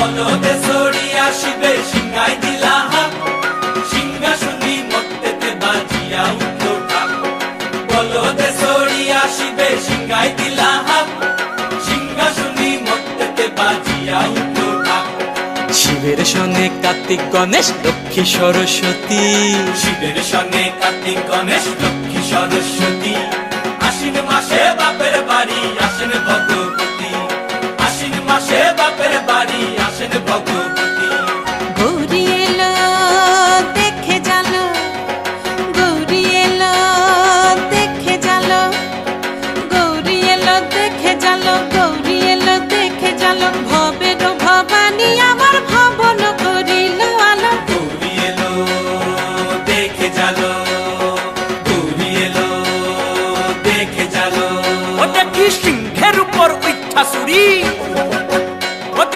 বলদে ছড়িয়া শিবে সিংহাই দিলা হাত, সিংহাসনী মর্তেতে বাজিয়া উঠলো ঢাক। বলদে ছড়িয়া শিবে সিংহাই দিলা হাত, সিংহাসনী মর্তেতে বাজিয়া উঠলো ঢাক। শিবের সনে কার্তিক গণেশ লক্ষ্মী সরস্বতী, শিবের সঙ্গে কার্তিক গণেশ লক্ষ্মী সরস্বতী। আশ্বিন মাসে বাপের বাড়ি আসেন ভগবতী, আশ্বিন মাসে বাপের বাড়ি আসেন ভগবতী।